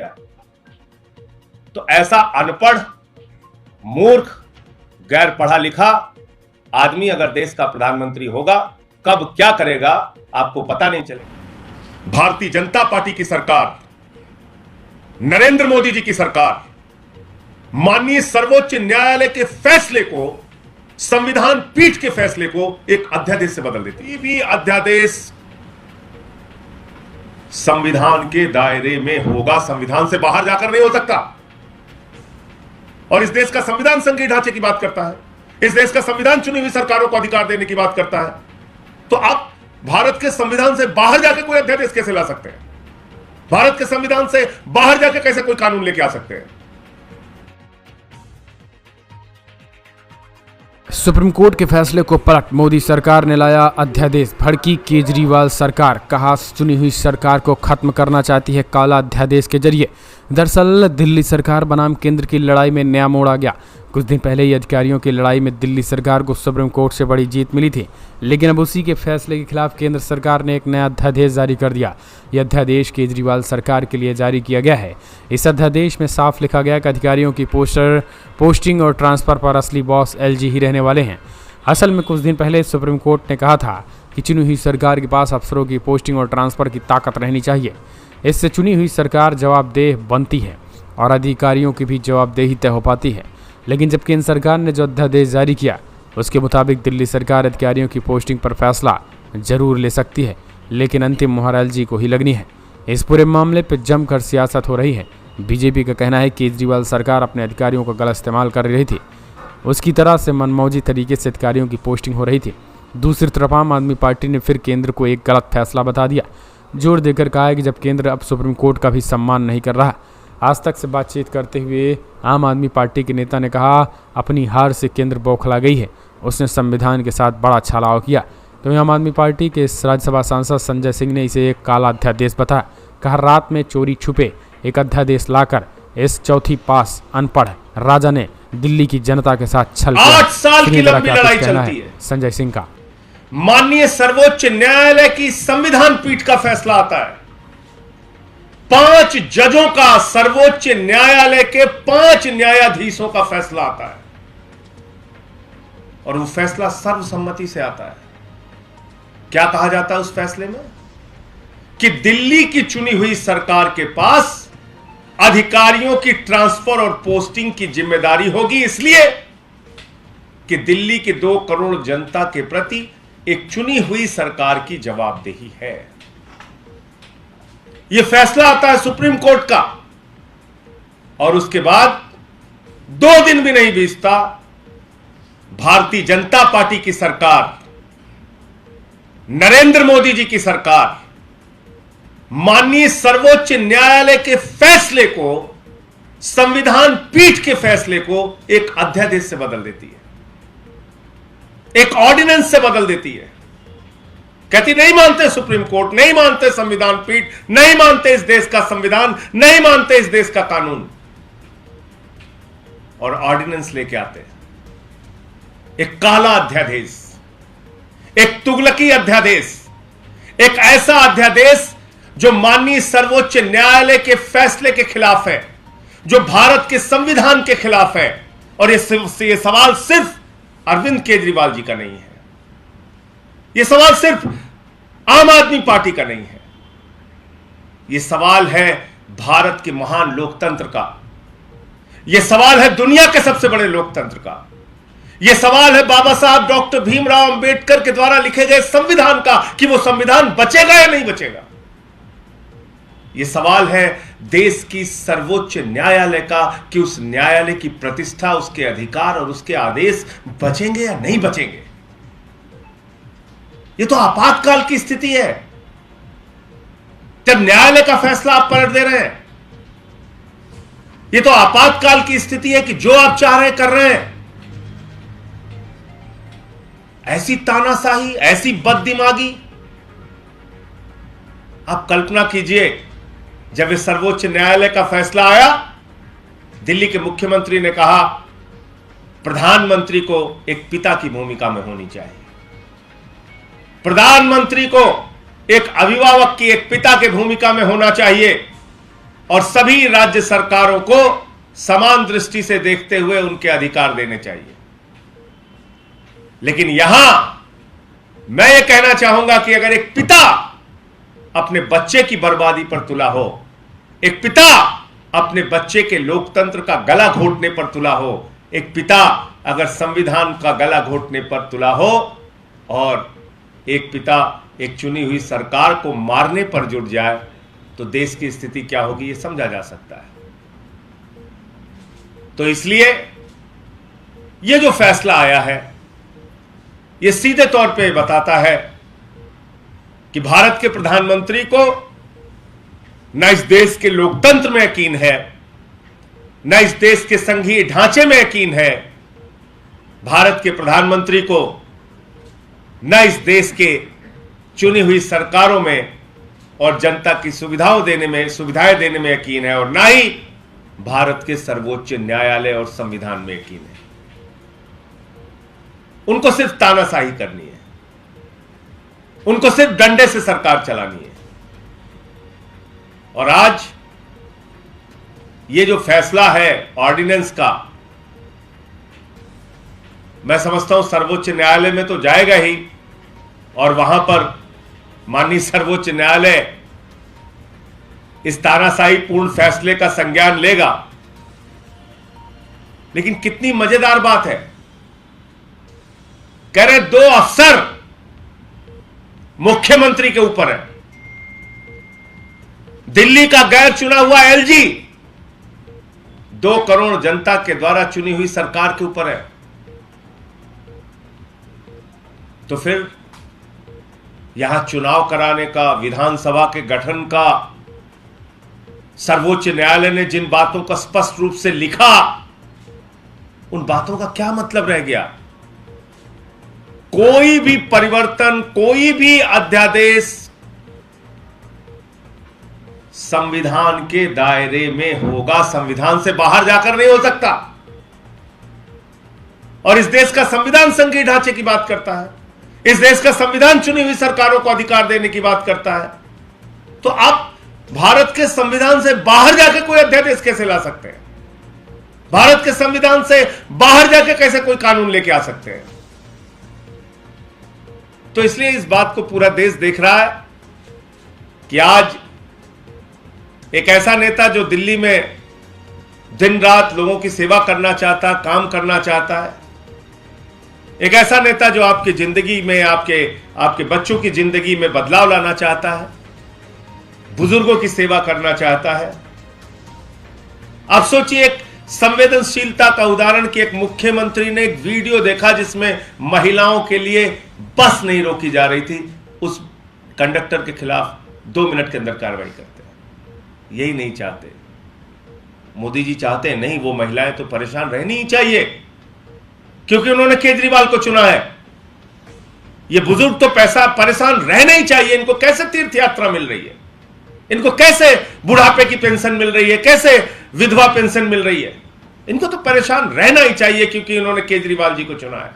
क्या है? तो ऐसा अनपढ़, मूर्ख, गैर पढ़ा लिखा आदमी अगर देश का प्रधानमंत्री होगा, कब क्या करेगा आपको पता नहीं चलेगा। भारतीय जनता पार्टी की सरकार, नरेंद्र मोदी जी की सरकार माननीय सर्वोच्च न्यायालय के फैसले को, संविधान पीठ के फैसले को एक अध्यादेश से बदल देती है। ये भी अध्यादेश संविधान के दायरे में होगा, संविधान से बाहर जाकर नहीं हो सकता। और इस देश का संविधान संघीय ढांचे की बात करता है, इस देश का संविधान चुनी हुई सरकारों को अधिकार देने की बात करता है। तो आप भारत के संविधान से बाहर जाकर कोई अध्यादेश कैसे ला सकते हैं? भारत के संविधान से बाहर जाकर कैसे कोई कानून लेके आ सकते हैं? सुप्रीम कोर्ट के फैसले को पलट मोदी सरकार ने लाया अध्यादेश। भड़की केजरीवाल सरकार, कहा चुनी हुई सरकार को खत्म करना चाहती है काला अध्यादेश के जरिए। दरअसल दिल्ली सरकार बनाम केंद्र की लड़ाई में नया मोड़ आ गया। कुछ दिन पहले ही अधिकारियों की लड़ाई में दिल्ली सरकार को सुप्रीम कोर्ट से बड़ी जीत मिली थी, लेकिन अब उसी के फैसले के खिलाफ केंद्र सरकार ने एक नया अध्यादेश जारी कर दिया। यह अध्यादेश केजरीवाल सरकार के लिए जारी किया गया है। इस अध्यादेश में साफ लिखा गया कि अधिकारियों की पोस्टिंग और ट्रांसफर पर असली बॉस एलजी ही रहने वाले हैं। असल में कुछ दिन पहले सुप्रीम कोर्ट ने कहा था कि चुनी हुई सरकार के पास अफसरों की पोस्टिंग और ट्रांसफर की ताकत रहनी चाहिए। इससे चुनी हुई सरकार जवाबदेह बनती है और अधिकारियों की भी जवाबदेही तय हो पाती है। लेकिन जब केंद्र सरकार ने जो अध्यादेश जारी किया, उसके मुताबिक दिल्ली सरकार अधिकारियों की पोस्टिंग पर फैसला जरूर ले सकती है, लेकिन अंतिम मुहर एलजी को ही लगनी है। इस पूरे मामले पर जमकर सियासत हो रही है। बीजेपी का कहना है कि केजरीवाल सरकार अपने अधिकारियों का गलत इस्तेमाल कर रही थी, उसकी तरह से मनमौजी तरीके से अधिकारियों की पोस्टिंग हो रही थी। दूसरी तरफ आम आदमी पार्टी ने फिर केंद्र को एक गलत फैसला बता दिया। जोर देकर कहा है कि जब केंद्र अब सुप्रीम कोर्ट का भी सम्मान नहीं कर रहा। आज तक से बातचीत करते हुए आम आदमी पार्टी के नेता ने कहा, अपनी हार से केंद्र बौखला गई है, उसने संविधान के साथ बड़ा छलावा किया। तो आम आदमी पार्टी के राज्यसभा सांसद संजय सिंह ने इसे एक काला अध्यादेश बताया। कहा, रात में चोरी छुपे एक अध्यादेश लाकर इस चौथी पास अनपढ़ राजा ने दिल्ली की जनता के साथ छल किया। 8 साल की लंबी लड़ाई चलती है संजय सिंह का। माननीय सर्वोच्च न्यायालय की संविधान पीठ का फैसला आता है। 5 जजों का, सर्वोच्च न्यायालय के 5 न्यायाधीशों का फैसला आता है और वो फैसला सर्वसम्मति से आता है। क्या कहा जाता है उस फैसले में? कि दिल्ली की चुनी हुई सरकार के पास अधिकारियों की ट्रांसफर और पोस्टिंग की जिम्मेदारी होगी, इसलिए कि दिल्ली की 2 करोड़ जनता के प्रति एक चुनी हुई सरकार की जवाबदेही है। यह फैसला आता है सुप्रीम कोर्ट का और उसके बाद 2 दिन भी नहीं बीतता, भारतीय जनता पार्टी की सरकार, नरेंद्र मोदी जी की सरकार माननीय सर्वोच्च न्यायालय के फैसले को, संविधान पीठ के फैसले को एक अध्यादेश से बदल देती है, एक ऑर्डिनेंस से बदल देती है। कहती नहीं मानते सुप्रीम कोर्ट, नहीं मानते संविधान पीठ, नहीं मानते इस देश का संविधान, नहीं मानते इस देश का कानून, और ऑर्डिनेंस लेके आते हैं एक काला अध्यादेश, एक तुगलकी अध्यादेश, एक ऐसा अध्यादेश जो माननीय सर्वोच्च न्यायालय के फैसले के खिलाफ है, जो भारत के संविधान के खिलाफ है। और ये सवाल सिर्फ अरविंद केजरीवाल जी का नहीं है, यह सवाल सिर्फ आम आदमी पार्टी का नहीं है, यह सवाल है भारत के महान लोकतंत्र का, यह सवाल है दुनिया के सबसे बड़े लोकतंत्र का, यह सवाल है बाबा साहब डॉक्टर भीमराव अंबेडकर के द्वारा लिखे गए संविधान का कि वो संविधान बचेगा या नहीं बचेगा। यह सवाल है देश की सर्वोच्च न्यायालय का कि उस न्यायालय की प्रतिष्ठा, उसके अधिकार और उसके आदेश बचेंगे या नहीं बचेंगे। यह तो आपातकाल की स्थिति है, जब न्यायालय का फैसला आप पलट दे रहे हैं। यह तो आपातकाल की स्थिति है कि जो आप चाह रहे कर रहे हैं। ऐसी तानाशाही, ऐसी बददिमागी, आप कल्पना कीजिए जब इस सर्वोच्च न्यायालय का फैसला आया, दिल्ली के मुख्यमंत्री ने कहा प्रधानमंत्री को एक पिता की भूमिका में होनी चाहिए, प्रधानमंत्री को एक अभिभावक की, एक पिता की भूमिका में होना चाहिए। और सभी राज्य सरकारों को समान दृष्टि से देखते हुए उनके अधिकार देने चाहिए। लेकिन यहां मैं यह कहना चाहूंगा कि अगर एक पिता अपने बच्चे की बर्बादी पर तुला हो, एक पिता अपने बच्चे के लोकतंत्र का गला घोटने पर तुला हो, एक पिता अगर संविधान का गला घोटने पर तुला हो, और एक पिता एक चुनी हुई सरकार को मारने पर जुट जाए, तो देश की स्थिति क्या होगी यह समझा जा सकता है। तो इसलिए यह जो फैसला आया है, यह सीधे तौर पे बताता है कि भारत के प्रधानमंत्री को न इस देश के लोकतंत्र में यकीन है, न इस देश के संघीय ढांचे में यकीन है। भारत के प्रधानमंत्री को न इस देश के चुनी हुई सरकारों में और जनता की सुविधाएं देने में यकीन है, और न ही भारत के सर्वोच्च न्यायालय और संविधान में यकीन है। उनको सिर्फ तानाशाही करनी है, उनको सिर्फ डंडे से सरकार चलानी है। और आज ये जो फैसला है ऑर्डिनेंस का, मैं समझता हूं सर्वोच्च न्यायालय में तो जाएगा ही, और वहां पर माननीय सर्वोच्च न्यायालय इस तानाशाही पूर्ण फैसले का संज्ञान लेगा। लेकिन कितनी मजेदार बात है, कह रहे 2 अफसर मुख्यमंत्री के ऊपर है। दिल्ली का गैर चुना हुआ एलजी 2 करोड़ जनता के द्वारा चुनी हुई सरकार के ऊपर है। तो फिर यहां चुनाव कराने का, विधानसभा के गठन का, सर्वोच्च न्यायालय ने जिन बातों का स्पष्ट रूप से लिखा, उन बातों का क्या मतलब रह गया? कोई भी परिवर्तन, कोई भी अध्यादेश संविधान के दायरे में होगा, संविधान से बाहर जाकर नहीं हो सकता। और इस देश का संविधान संघीय ढांचे की बात करता है, इस देश का संविधान चुनी हुई सरकारों को अधिकार देने की बात करता है। तो आप भारत के संविधान से बाहर जाकर कोई अध्यादेश कैसे ला सकते हैं? भारत के संविधान से बाहर जाकर कैसे कोई कानून लेके आ सकते हैं? तो इसलिए इस बात को पूरा देश देख रहा है कि आज एक ऐसा नेता जो दिल्ली में दिन रात लोगों की सेवा करना चाहता, काम करना चाहता है, एक ऐसा नेता जो आपकी जिंदगी में, आपके बच्चों की जिंदगी में बदलाव लाना चाहता है, बुजुर्गों की सेवा करना चाहता है। आप सोचिए, एक संवेदनशीलता का उदाहरण कि एक मुख्यमंत्री ने एक वीडियो देखा जिसमें महिलाओं के लिए बस नहीं रोकी जा रही थी, उस कंडक्टर के खिलाफ 2 मिनट के अंदर कार्रवाई करते हैं। यही नहीं चाहते मोदी जी, चाहते हैं नहीं, वो महिलाएं तो परेशान रहनी ही चाहिए क्योंकि उन्होंने केजरीवाल को चुना है। ये बुजुर्ग तो परेशान रहना ही चाहिए। इनको कैसे तीर्थ यात्रा मिल रही है, इनको कैसे बुढ़ापे की पेंशन मिल रही है, कैसे विधवा पेंशन मिल रही है, इनको तो परेशान रहना ही चाहिए क्योंकि उन्होंने केजरीवाल जी को चुना है।